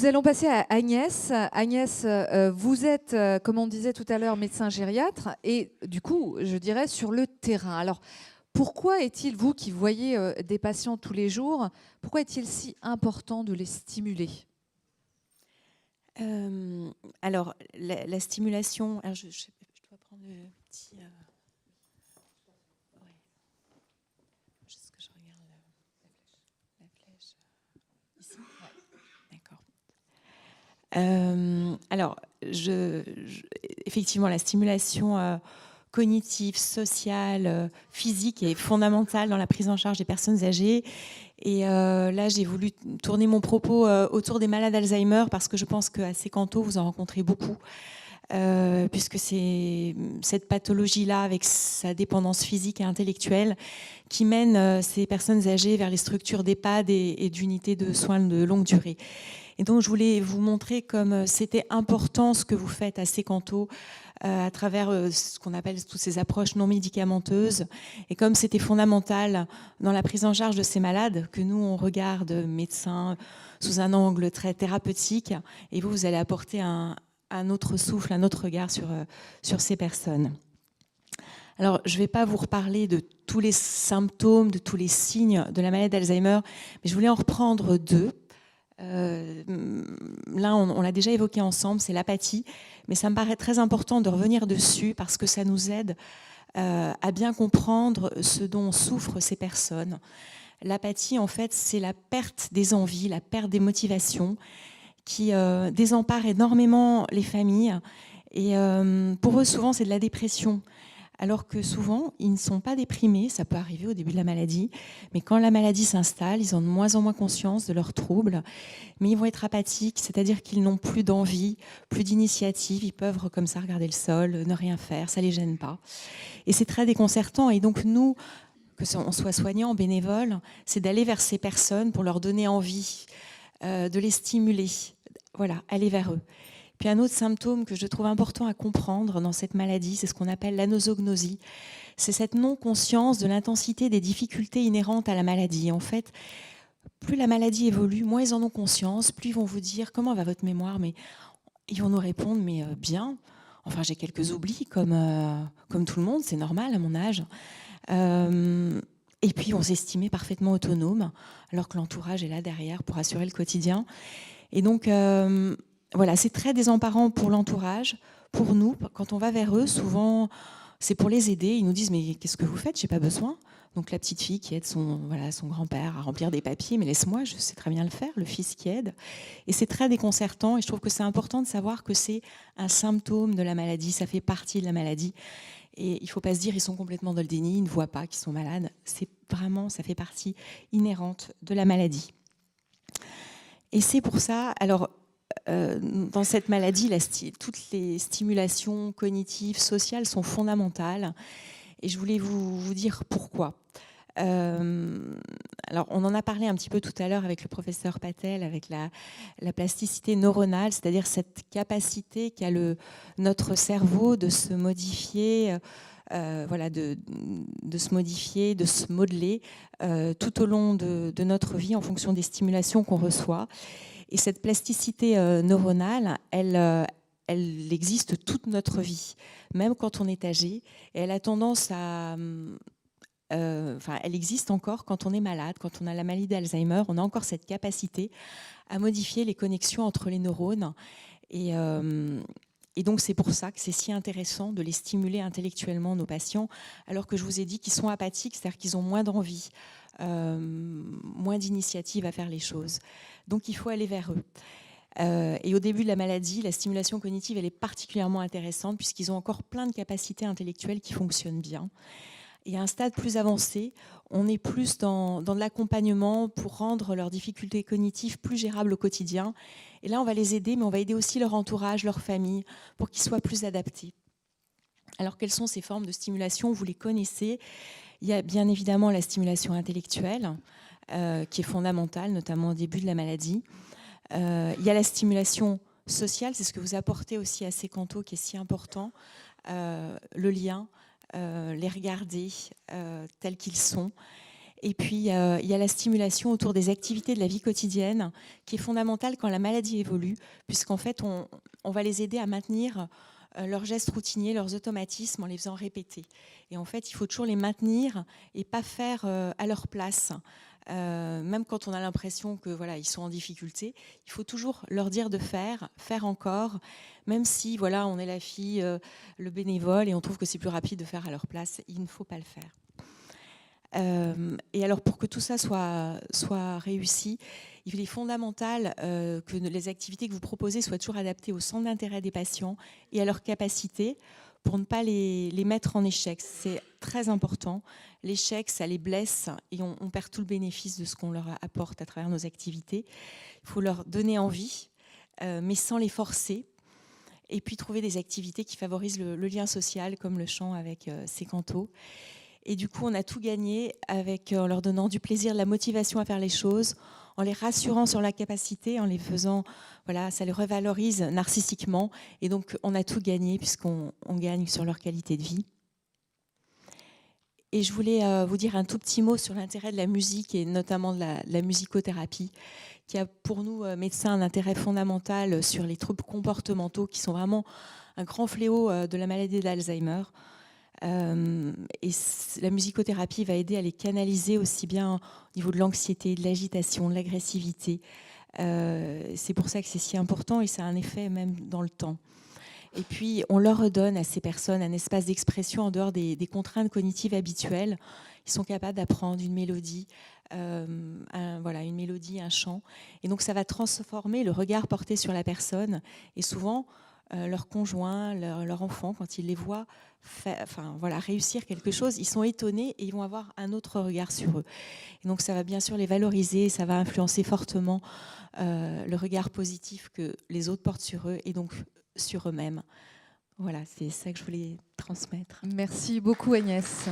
allons passer à Agnès. Agnès, vous êtes, comme on disait tout à l'heure, médecin gériatre et du coup, je dirais, sur le terrain. Alors, pourquoi est-il, vous qui voyez des patients tous les jours, pourquoi est-il si important de les stimuler ? Alors, la stimulation... Alors je dois prendre le petit... ouais. Juste que je regarde la flèche. Ici, ouais. D'accord. Alors, effectivement, la stimulation cognitive, sociale, physique est fondamentale dans la prise en charge des personnes âgées. Et là, j'ai voulu tourner mon propos autour des malades Alzheimer parce que je pense qu'à Sécanto, vous en rencontrez beaucoup, puisque c'est cette pathologie-là, avec sa dépendance physique et intellectuelle, qui mène ces personnes âgées vers les structures d'EHPAD et d'unités de soins de longue durée. Et donc, je voulais vous montrer comme c'était important ce que vous faites à Sécanto à travers ce qu'on appelle toutes ces approches non médicamenteuses. Et comme c'était fondamental dans la prise en charge de ces malades, que nous, on regarde médecins sous un angle très thérapeutique, et vous allez apporter un autre souffle, un autre regard sur ces personnes. Alors, je ne vais pas vous reparler de tous les symptômes, de tous les signes de la maladie d'Alzheimer, mais je voulais en reprendre deux. Là, on l'a déjà évoqué ensemble, c'est l'apathie, mais ça me paraît très important de revenir dessus parce que ça nous aide à bien comprendre ce dont souffrent ces personnes. L'apathie, en fait, c'est la perte des envies, la perte des motivations qui désempare énormément les familles. Et pour eux, souvent, c'est de la dépression. Alors que souvent, ils ne sont pas déprimés, ça peut arriver au début de la maladie, mais quand la maladie s'installe, ils ont de moins en moins conscience de leurs troubles, mais ils vont être apathiques, c'est-à-dire qu'ils n'ont plus d'envie, plus d'initiative, ils peuvent comme ça regarder le sol, ne rien faire, ça ne les gêne pas. Et c'est très déconcertant, et donc nous, que on soit soignants, bénévoles, c'est d'aller vers ces personnes pour leur donner envie, de les stimuler, voilà, aller vers eux. Puis un autre symptôme que je trouve important à comprendre dans cette maladie, c'est ce qu'on appelle l'anosognosie. C'est cette non-conscience de l'intensité des difficultés inhérentes à la maladie. En fait, plus la maladie évolue, moins ils en ont conscience, plus ils vont vous dire « Comment va votre mémoire ?» Mais ils vont nous répondre « Mais bien. Enfin, j'ai quelques oublis, comme tout le monde, c'est normal à mon âge. » Et puis, ils vont s'estimer parfaitement autonomes, alors que l'entourage est là derrière pour assurer le quotidien. Et donc... voilà, c'est très désemparant pour l'entourage, pour nous. Quand on va vers eux, souvent, c'est pour les aider. Ils nous disent « Mais qu'est-ce que vous faites ? J'ai pas besoin. » Donc la petite fille qui aide son grand-père à remplir des papiers, mais laisse-moi, je sais très bien le faire, le fils qui aide. Et c'est très déconcertant et je trouve que c'est important de savoir que c'est un symptôme de la maladie, ça fait partie de la maladie. Et il ne faut pas se dire ils sont complètement dans le déni, ils ne voient pas qu'ils sont malades. C'est vraiment, ça fait partie inhérente de la maladie. Et c'est pour ça, alors... dans cette maladie, toutes les stimulations cognitives, sociales sont fondamentales. Et je voulais vous dire pourquoi. Alors, on en a parlé un petit peu tout à l'heure avec le professeur Patel, avec la plasticité neuronale, c'est-à-dire cette capacité qu'a notre cerveau de se modifier, voilà, de se modifier, de se modeler tout au long de notre vie en fonction des stimulations qu'on reçoit. Et cette plasticité neuronale, elle existe toute notre vie, même quand on est âgé. Et elle a tendance à... elle existe encore quand on est malade, quand on a la maladie d'Alzheimer. On a encore cette capacité à modifier les connexions entre les neurones. Et donc, c'est pour ça que c'est si intéressant de les stimuler intellectuellement, nos patients, alors que je vous ai dit qu'ils sont apathiques, c'est-à-dire qu'ils ont moins d'envie, moins d'initiative à faire les choses. Donc, il faut aller vers eux. Et au début de la maladie, la stimulation cognitive, elle est particulièrement intéressante puisqu'ils ont encore plein de capacités intellectuelles qui fonctionnent bien. Et à un stade plus avancé, on est plus dans de l'accompagnement pour rendre leurs difficultés cognitives plus gérables au quotidien. Et là, on va les aider, mais on va aider aussi leur entourage, leur famille, pour qu'ils soient plus adaptés. Alors, quelles sont ces formes de stimulation ? Vous les connaissez. Il y a bien évidemment la stimulation intellectuelle, qui est fondamentale, notamment au début de la maladie. Il y a la stimulation sociale, c'est ce que vous apportez aussi à Sécanto, qui est si important, le lien, les regarder tels qu'ils sont. Et puis, il y a la stimulation autour des activités de la vie quotidienne qui est fondamentale quand la maladie évolue, puisqu'en fait, on va les aider à maintenir leurs gestes routiniers, leurs automatismes en les faisant répéter. Et en fait, il faut toujours les maintenir et pas faire à leur place. Même quand on a l'impression que voilà, ils sont en difficulté, il faut toujours leur dire de faire encore, même si voilà, on est la fille, le bénévole, et on trouve que c'est plus rapide de faire à leur place. Il ne faut pas le faire. Et alors, pour que tout ça soit réussi, il est fondamental que les activités que vous proposez soient toujours adaptées au centre d'intérêt des patients et à leurs capacités pour ne pas les mettre en échec. C'est très important. L'échec, ça les blesse et on perd tout le bénéfice de ce qu'on leur apporte à travers nos activités. Il faut leur donner envie, mais sans les forcer. Et puis trouver des activités qui favorisent le lien social, comme le chant avec ces cantos. Et du coup, on a tout gagné en leur donnant du plaisir, de la motivation à faire les choses, en les rassurant sur la capacité, en les faisant, voilà, ça les revalorise narcissiquement. Et donc, on a tout gagné puisqu'on gagne sur leur qualité de vie. Et je voulais vous dire un tout petit mot sur l'intérêt de la musique et notamment de la musicothérapie, qui a pour nous, médecins, un intérêt fondamental sur les troubles comportementaux qui sont vraiment un grand fléau de la maladie d'Alzheimer. Et la musicothérapie va aider à les canaliser aussi bien au niveau de l'anxiété, de l'agitation, de l'agressivité. C'est pour ça que c'est si important et ça a un effet même dans le temps. Et puis, on leur redonne à ces personnes un espace d'expression en dehors des contraintes cognitives habituelles. Ils sont capables d'apprendre une mélodie, une mélodie, un chant. Et donc, ça va transformer le regard porté sur la personne. Et souvent, leur conjoint, leur enfant, quand ils les voient réussir quelque chose, ils sont étonnés et ils vont avoir un autre regard sur eux. Et donc ça va bien sûr les valoriser, ça va influencer fortement le regard positif que les autres portent sur eux et donc sur eux-mêmes. Voilà, c'est ça que je voulais transmettre. Merci beaucoup Agnès.